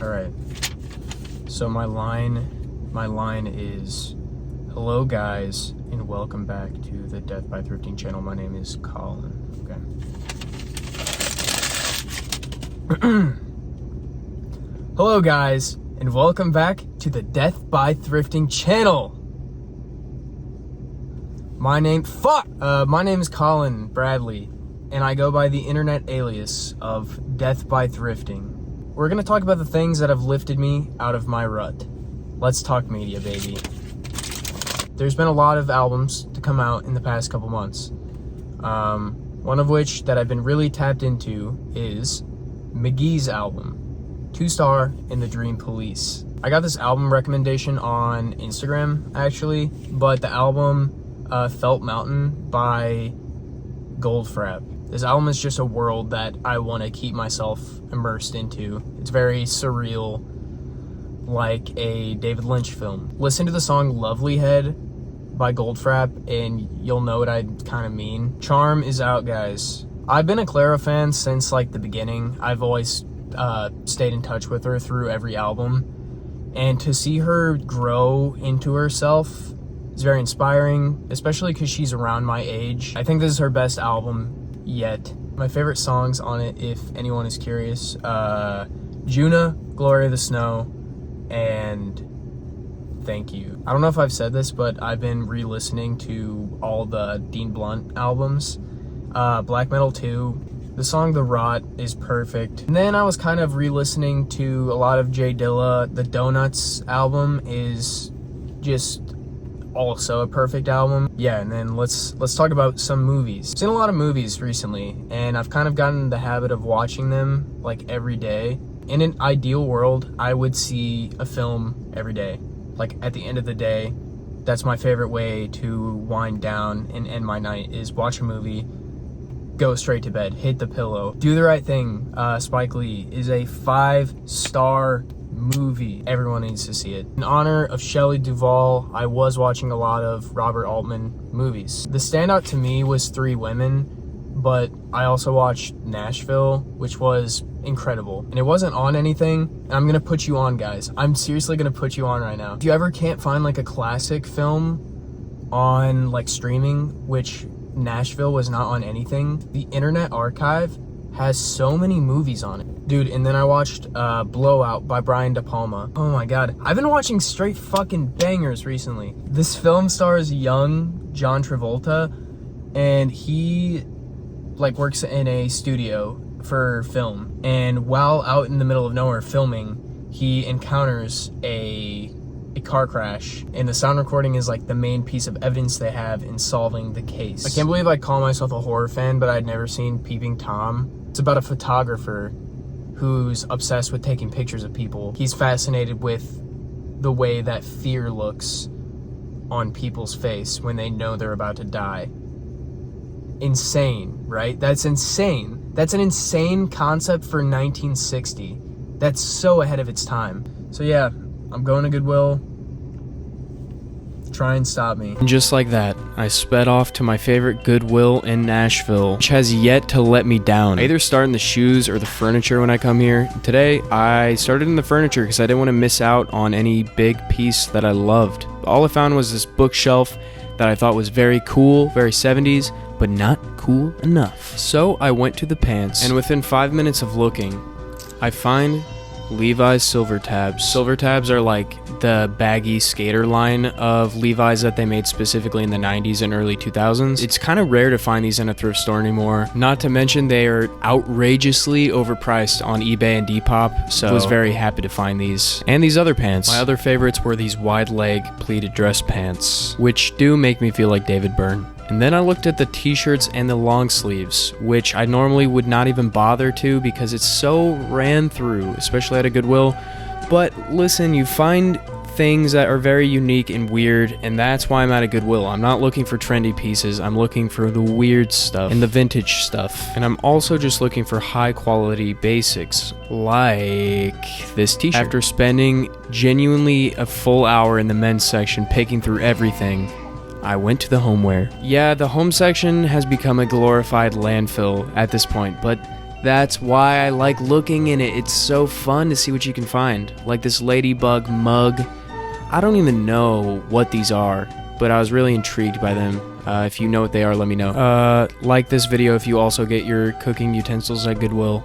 Alright. So my line is, hello guys, and welcome back to the Death by Thrifting channel. My name is Colin. Okay. Hello guys, and welcome back to the Death by Thrifting channel. My name is Colin Bradley, and I go by the internet alias of Death by Thrifting. We're gonna talk about the things that have lifted me out of my rut. Let's talk media, baby. There's been a lot of albums to come out in the past couple months. One of which that I've been really tapped into is McGee's album, 2-Star and the Dream Police. I got this album recommendation on Instagram, actually, but the album Felt Mountain by Goldfrapp. This album is just a world that I want to keep myself immersed into. It's very surreal, like a David Lynch film. Listen to the song Lovely Head by Goldfrapp and you'll know what I kind of mean. Charm is out, guys. I've been a Clara fan since like the beginning. I've always stayed in touch with her through every album. And to see her grow into herself is very inspiring, especially because she's around my age. I think this is her best album yet. My favorite songs on it, if anyone is curious, Juna, Glory of the Snow, and Thank You. I don't know if I've said this, but I've been re-listening to all the Dean Blunt albums. Black Metal 2, the song The Rot is perfect. And then I was kind of re-listening to a lot of Jay Dilla. The Donuts album is just also a perfect album. Yeah, and then let's talk about some movies. I've seen a lot of movies recently, and I've kind of gotten in the habit of watching them like every day. In an ideal world, I would see a film every day. Like at the end of the day, that's my favorite way to wind down and end my night, is watch a movie, go straight to bed, hit the pillow. Do the Right Thing, Spike Lee, is a 5-star movie. Everyone needs to see it. In honor of Shelley Duvall, I was watching a lot of Robert Altman movies. The standout to me was Three Women, but I also watched Nashville, which was incredible. And it wasn't on anything, and I'm gonna put you on, guys. I'm seriously gonna put you on right now. If you ever can't find like a classic film on like streaming, which Nashville was not on anything, the Internet Archive has so many movies on it. Dude, and then I watched Blowout by Brian De Palma. Oh my god. I've been watching straight fucking bangers recently. This film stars young John Travolta, and he like works in a studio for film. And while out in the middle of nowhere filming, he encounters a car crash, and the sound recording is like the main piece of evidence they have in solving the case. I can't believe I call myself a horror fan, but I'd never seen Peeping Tom. It's about a photographer who's obsessed with taking pictures of people. He's fascinated with the way that fear looks on people's face when they know they're about to die. Insane, right? That's insane. That's an insane concept for 1960. That's so ahead of its time. So yeah, I'm going to Goodwill. Try and stop me. And just like that, I sped off to my favorite Goodwill in Nashville, which has yet to let me down. I either start in the shoes or the furniture when I come here. Today, I started in the furniture because I didn't want to miss out on any big piece that I loved. All I found was this bookshelf that I thought was very cool, very 70s, but not cool enough. So I went to the pants, and within 5 minutes of looking, I find Levi's Silver Tabs. Silver Tabs are like the baggy skater line of Levi's that they made specifically in the 90s and early 2000s. It's kind of rare to find these in a thrift store anymore. Not to mention they are outrageously overpriced on eBay and Depop, so I was very happy to find these. And these other pants. My other favorites were these wide leg pleated dress pants, which do make me feel like David Byrne. And then I looked at the t-shirts and the long sleeves, which I normally would not even bother to because it's so ran through, especially at a Goodwill. But listen, you find things that are very unique and weird, and that's why I'm at a Goodwill. I'm not looking for trendy pieces, I'm looking for the weird stuff and the vintage stuff. And I'm also just looking for high quality basics, like this t-shirt. After spending genuinely a full hour in the men's section picking through everything, I went to the homeware. Yeah, the home section has become a glorified landfill at this point, but That's why I like looking in it. It's so fun to see what you can find. Like this ladybug mug. I don't even know what these are, but I was really intrigued by them. If you know what they are, let me know. Like this video if you also get your cooking utensils at Goodwill,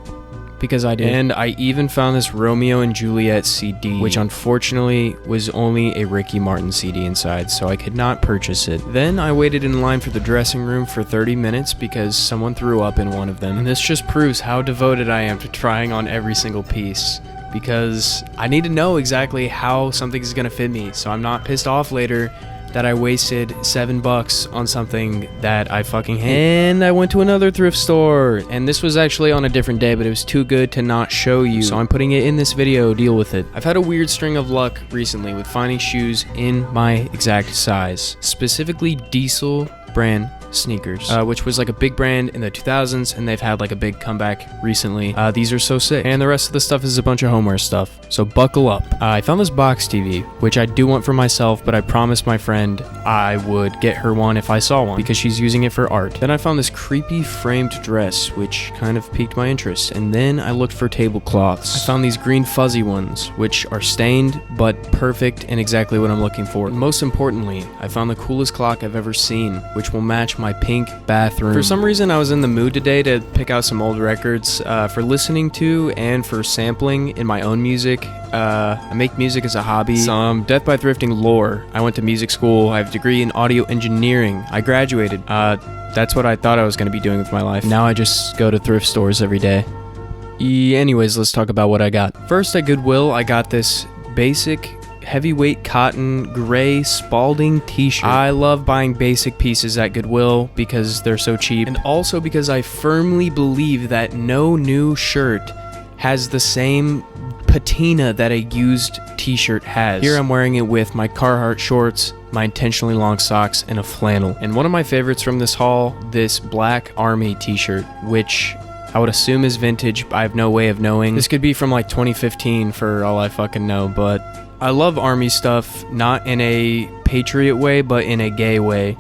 because I did. And I even found this Romeo and Juliet CD, which unfortunately was only a Ricky Martin CD inside, so I could not purchase it. Then I waited in line for the dressing room for 30 minutes because someone threw up in one of them. And this just proves how devoted I am to trying on every single piece, because I need to know exactly how something is gonna fit me, so I'm not pissed off later that I wasted $7 on something that I fucking hate. And I went to another thrift store, and this was actually on a different day, but it was too good to not show you, so I'm putting it in this video. Deal with it. I've had a weird string of luck recently with finding shoes in my exact size, specifically Diesel brand sneakers, which was like a big brand in the 2000s, and they've had like a big comeback recently. These are so sick, and the rest of the stuff is a bunch of homeware stuff, so buckle up. I found this box TV, which I do want for myself, but I promised my friend I would get her one if I saw one, because she's using it for art. Then I found this creepy framed dress, which kind of piqued my interest, and then I looked for tablecloths. I found these green fuzzy ones, which are stained, but perfect and exactly what I'm looking for. And most importantly, I found the coolest clock I've ever seen, which will match my pink bathroom. For some reason, I was in the mood today to pick out some old records for listening to and for sampling in my own music. I make music as a hobby. Some Death by Thrifting lore. I went to music school. I have a degree in audio engineering. I graduated. That's what I thought I was going to be doing with my life. Now I just go to thrift stores every day. Anyways, let's talk about what I got. First, at Goodwill, I got this basic heavyweight cotton gray Spalding t-shirt. I love buying basic pieces at Goodwill because they're so cheap, and also because I firmly believe that no new shirt has the same patina that a used t-shirt has. Here I'm wearing it with my Carhartt shorts, my intentionally long socks, and a flannel. And one of my favorites from this haul, this black army t-shirt, which I would assume is vintage. I have no way of knowing. This could be from like 2015 for all I fucking know, but I love army stuff, not in a patriot way, but in a gay way,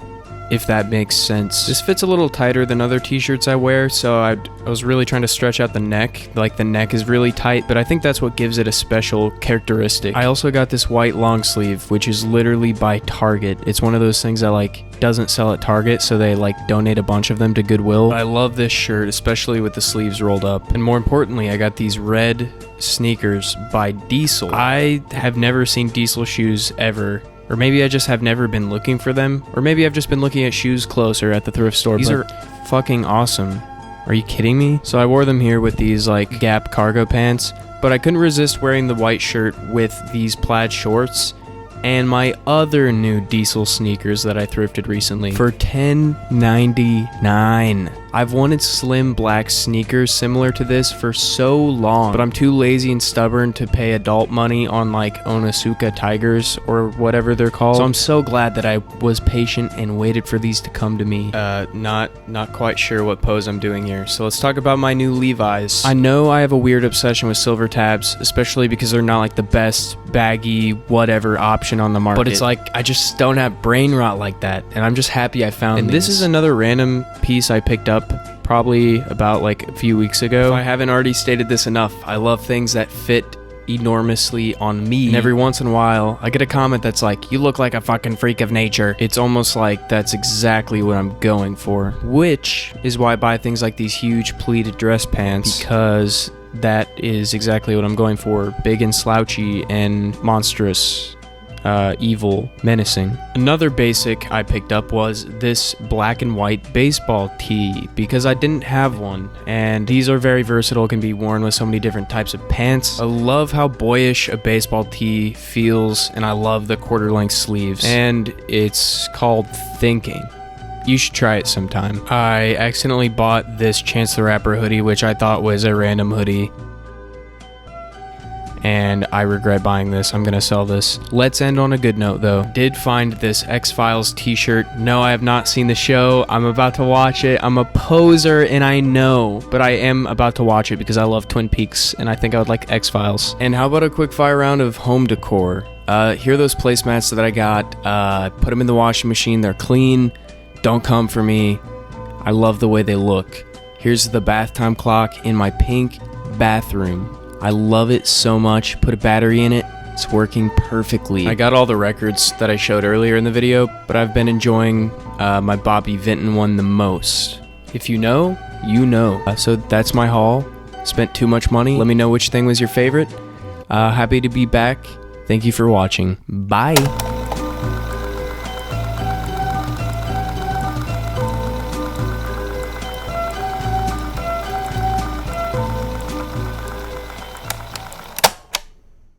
if that makes sense. This fits a little tighter than other t-shirts I wear, so I was really trying to stretch out the neck. Like, the neck is really tight, but I think that's what gives it a special characteristic. I also got this white long sleeve, which is literally by Target. It's one of those things that like doesn't sell at Target, so they like donate a bunch of them to Goodwill. I love this shirt, especially with the sleeves rolled up. And more importantly, I got these red sneakers by Diesel. I have never seen Diesel shoes ever, or maybe I just have never been looking for them, or maybe I've just been looking at shoes closer at the thrift store. These are fucking awesome. Are you kidding me? So I wore them here with these like Gap cargo pants, but I couldn't resist wearing the white shirt with these plaid shorts and my other new Diesel sneakers that I thrifted recently for $10.99. I've wanted slim black sneakers similar to this for so long, but I'm too lazy and stubborn to pay adult money on like Onitsuka Tigers or whatever they're called. So I'm so glad that I was patient and waited for these to come to me. Not quite sure what pose I'm doing here. So let's talk about my new Levi's. I know I have a weird obsession with silver tabs, especially because they're not like the best baggy whatever option on the market. But it's like I just don't have brain rot like that, and I'm just happy I found these. And this is another random piece I picked up probably about like a few weeks ago. If I haven't already stated this enough, I love things that fit enormously on me, and every once in a while I get a comment that's like, you look like a fucking freak of nature. It's almost like that's exactly what I'm going for, which is why I buy things like these huge pleated dress pants, because that is exactly what I'm going for. Big and slouchy and monstrous, evil, menacing. Another basic I picked up was this black and white baseball tee, because I didn't have one, and these are very versatile, can be worn with so many different types of pants. I love how boyish a baseball tee feels, and I love the quarter-length sleeves, and it's called Thinking. You should try it sometime. I accidentally bought this Chance the Rapper hoodie, which I thought was a random hoodie, and I regret buying this. I'm gonna sell this. Let's end on a good note though. Did find this X-Files t-shirt. No, I have not seen the show. I'm about to watch it. I'm a poser and I know, but I am about to watch it because I love Twin Peaks and I think I would like X-Files. And how about a quick fire round of home decor? Here are those placemats that I got. Put them in the washing machine. They're clean. Don't come for me. I love the way they look. Here's the bath time clock in my pink bathroom. I love it so much. Put a battery in it. It's working perfectly. I got all the records that I showed earlier in the video, but I've been enjoying my Bobby Vinton one the most. If you know, you know. So that's my haul. Spent too much money. Let me know which thing was your favorite. Happy to be back. Thank you for watching. Bye.